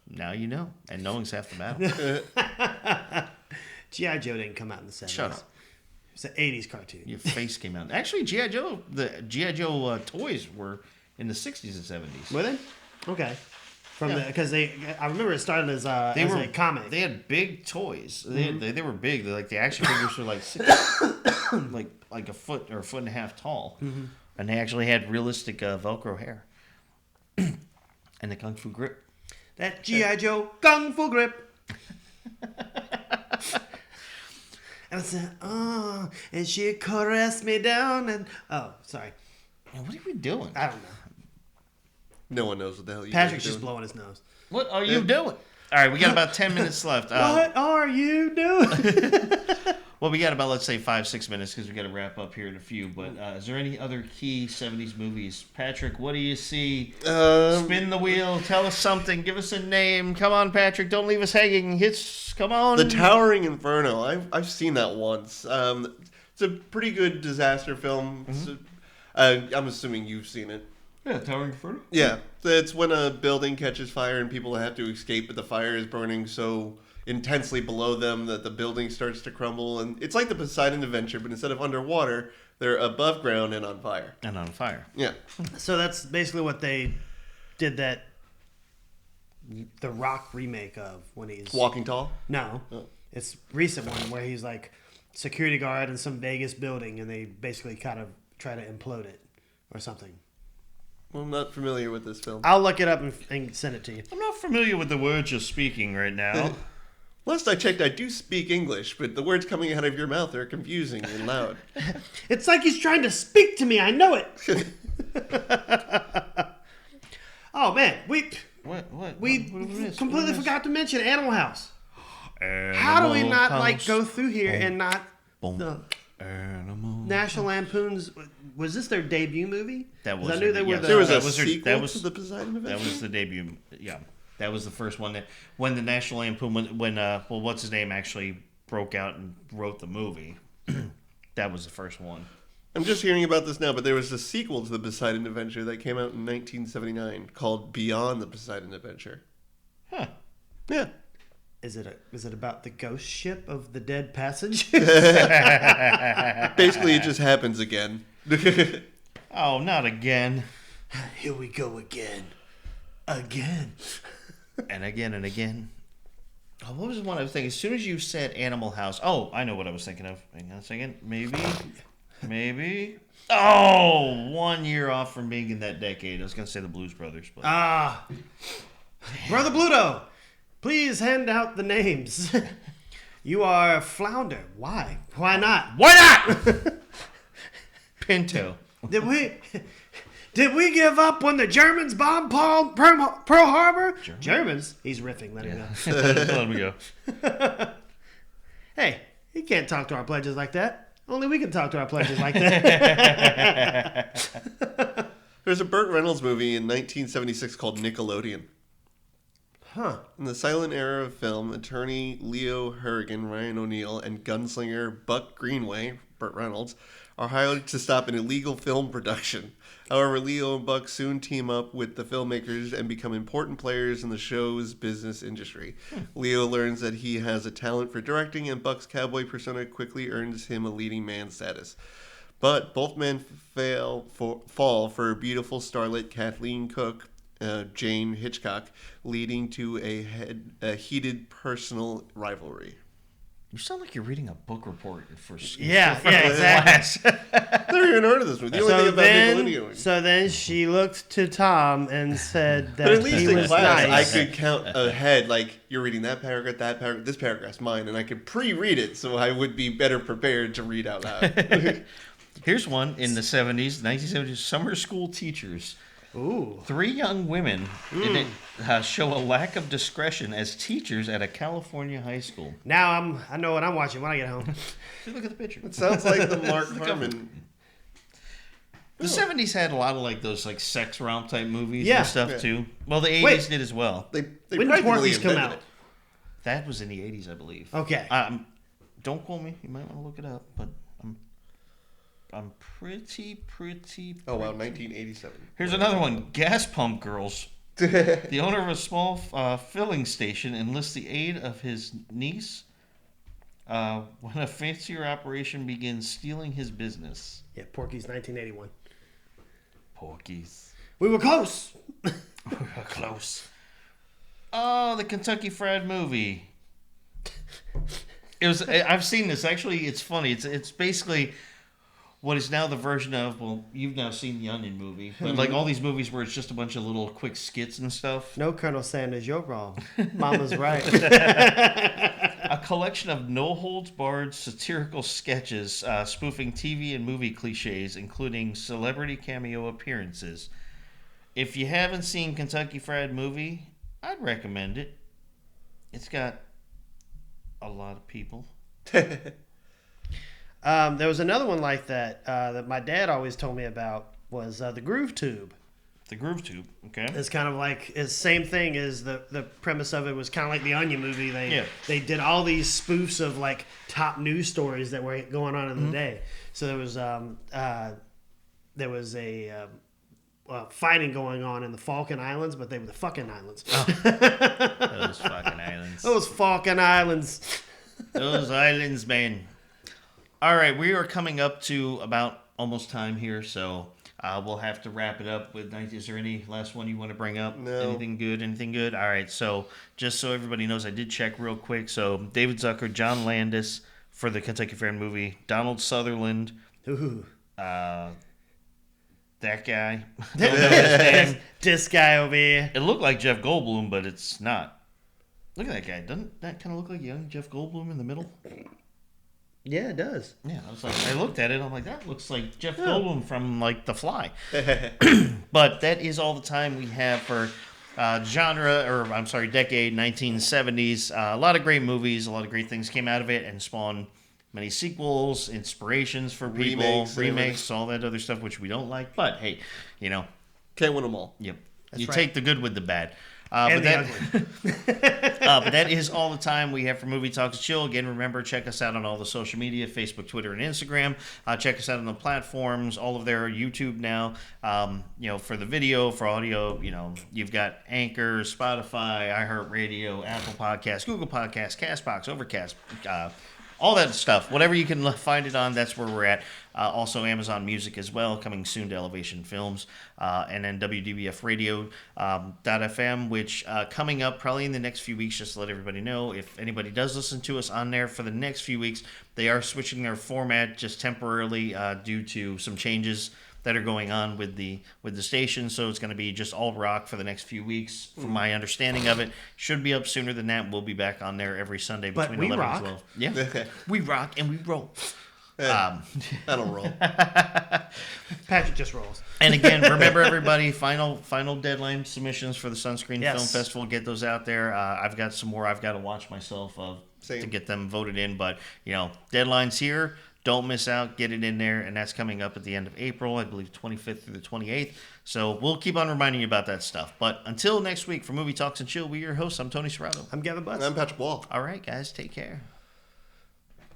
now you know, and knowing's half the battle. G.I. Joe didn't come out in the 70s. Shut up. It's an 80s cartoon. Your face came out. Actually, G.I. Joe, the G.I. Joe toys were in the '60s and '70s. Were they? Okay. Yeah. Because I remember it started as a comic. They had big toys. They were big. Like the action figures were like like a foot or a foot and a half tall, and they actually had realistic Velcro hair and the kung fu grip. That G.I. Joe Kung Fu Grip. And I said, oh, and she caressed me down and oh, sorry. Man, what are we doing? I don't know. No one knows what the hell you Patrick's guys are just doing. blowing his nose. What are you doing? All right, we got about 10 minutes left. What are you doing? Well, we got about, let's say, 5-6 minutes because we got to wrap up here in a few. But is there any other key 70s movies? Patrick, what do you see? Spin the wheel. Tell us something. Give us a name. Come on, Patrick. Don't leave us hanging. Come on. The Towering Inferno. I've seen that once. It's a pretty good disaster film. I'm assuming you've seen it. Yeah, Towering Inferno. Yeah, it's when a building catches fire and people have to escape, but the fire is burning so intensely below them that the building starts to crumble. And it's like the Poseidon Adventure, but instead of underwater, they're above ground and on fire. And on fire. Yeah. So that's basically what they did the Rock remake of when he's... Walking Tall? No. Oh. It's a recent one where he's like security guard in some Vegas building and they basically kind of try to implode it or something. Well, I'm not familiar with this film. I'll look it up and send it to you. I'm not familiar with the words you're speaking right now. Last I checked, I do speak English, but the words coming out of your mouth are confusing and loud. It's like he's trying to speak to me. I know it. Oh, man. We completely forgot to mention Animal House. How do we not go through here and not the National Lampoon's? Was this their debut movie? That was. I knew they were. There was a that was sequel to the Poseidon Adventure? That was the debut. Yeah, that was the first one. When the National Lampoon, when what's his name actually broke out and wrote the movie. That was the first one. I'm just hearing about this now, but there was a sequel to the Poseidon Adventure that came out in 1979 called Beyond the Poseidon Adventure. Huh. Yeah. Is it about the ghost ship of the dead passengers? Basically, it just happens again. Oh, not again. Here we go again. Again. And again and again. Oh, what was the one I was thinking? As soon as you said Animal House. Oh, I know what I was thinking of. Hang on a second. Maybe. Oh, 1 year off from being in that decade. I was going to say the Blues Brothers. But... Brother Bluto, please hand out the names. You are Flounder. Why? Why not? Why not? Pinto. Did we give up when the Germans bombed Pearl Harbor? Germans? He's riffing. Let him go. Let me go. Hey, he can't talk to our pledges like that. Only we can talk to our pledges like that. There's a Burt Reynolds movie in 1976 called Nickelodeon. Huh. In the silent era of film, attorney Leo Harrigan, Ryan O'Neal, and gunslinger Buck Greenway, Burt Reynolds, are hired to stop an illegal film production. However, Leo and Buck soon team up with the filmmakers and become important players in the show's business industry. Leo learns that he has a talent for directing, and Buck's cowboy persona quickly earns him a leading man status. But both men fall for beautiful starlet Kathleen Cook, Jane Hitchcock, leading to a heated personal rivalry. You sound like you're reading a book report for Yeah, exactly. Never even heard of this movie. The only thing about Nickelodeon. So then she looked to Tom and said that But at least he in was class, nice. I could count ahead, like, you're reading that paragraph, this paragraph's mine, and I could pre-read it so I would be better prepared to read out loud. Here's one in the 70s, 1970s, summer school teachers. Ooh. 3 young women in it, show a lack of discretion as teachers at a California high school. Now I know what I'm watching when I get home. See, look at the picture. It sounds like the Mark Harmon. The 70s had a lot of like those like sex romp type movies Yeah. and stuff Yeah. too. Well, the 80s Wait. did as well. They When did practically Porky's come invented out? it. That was in the 80s, I believe. Okay. Don't quote me. You might want to look it up, but I'm pretty. Oh, wow, 1987. Here's another one. Gas Pump Girls. The owner of a small filling station enlists the aid of his niece when a fancier operation begins stealing his business. Yeah, Porky's 1981. Porkies. We were close. We were close. Oh, the Kentucky Fried Movie. It was. I've seen this. Actually, it's funny. It's basically what is now the version of, well, you've now seen the Onion movie, but like all these movies where it's just a bunch of little quick skits and stuff. No, Colonel Sanders, you're wrong. Mama's right. A collection of no-holds-barred satirical sketches spoofing TV and movie cliches, including celebrity cameo appearances. If you haven't seen Kentucky Fried Movie, I'd recommend it. It's got a lot of people. There was another one like that that my dad always told me about was the Groove Tube. The Groove Tube, okay. It's kind of like it's same thing as the premise of it was kind of like the Onion movie. They did all these spoofs of like top news stories that were going on in the day. So there was a fighting going on in the Falkland Islands, but they were the fucking islands. Those fucking islands. Those fucking islands. Those islands, man. All right, we are coming up to about almost time here, so we'll have to wrap it up with. Is there any last one you want to bring up? No. Anything good? All right, so just so everybody knows, I did check real quick. So David Zucker, John Landis for the Kentucky Fried Movie, Donald Sutherland, Ooh. that guy. Don't know his name. This guy over here. It looked like Jeff Goldblum, but it's not. Look at that guy. Doesn't that kind of look like young Jeff Goldblum in the middle? Yeah, it does. Yeah, I looked at it. I'm like, that looks like Jeff Goldblum from like The Fly. But that is all the time we have for decade 1970s. A lot of great movies, a lot of great things came out of it, and spawned many sequels, inspirations for people, remakes, all that other stuff which we don't like. But hey, Can't win them all. yep, That's you right. take the good with the bad. And But the that, ugly. but that is all the time we have for Movie Talks Chill. Again, remember, check us out on all the social media, Facebook, Twitter, and Instagram. Check us out on the platforms, all of their YouTube now. For the video, for audio, you've got Anchor, Spotify, iHeartRadio, Apple Podcasts, Google Podcasts, CastBox, Overcast, all that stuff. Whatever you can find it on, that's where we're at. Also, Amazon Music as well, coming soon to Elevation Films. And then WDBF Radio .fm, which coming up probably in the next few weeks, just to let everybody know. If anybody does listen to us on there for the next few weeks, they are switching their format just temporarily due to some changes that are going on with the station. So it's going to be just all rock for the next few weeks. From my understanding of it, should be up sooner than that. We'll be back on there every Sunday But between we 11 rock. and 12. Yeah, we rock and we roll. I don't roll. Patrick just rolls. And again, remember everybody, final deadline submissions for the Sunscreen Yes. Film Festival. Get those out there. I've got some more I've got to watch myself Same. to get them voted in. But, deadline's here. Don't miss out. Get it in there. And that's coming up at the end of April, I believe 25th through the 28th. So we'll keep on reminding you about that stuff. But until next week, for Movie Talks and Chill, we're your hosts. I'm Tony Serrato. I'm Gavin Butts. And I'm Patrick Wall. All right, guys, take care.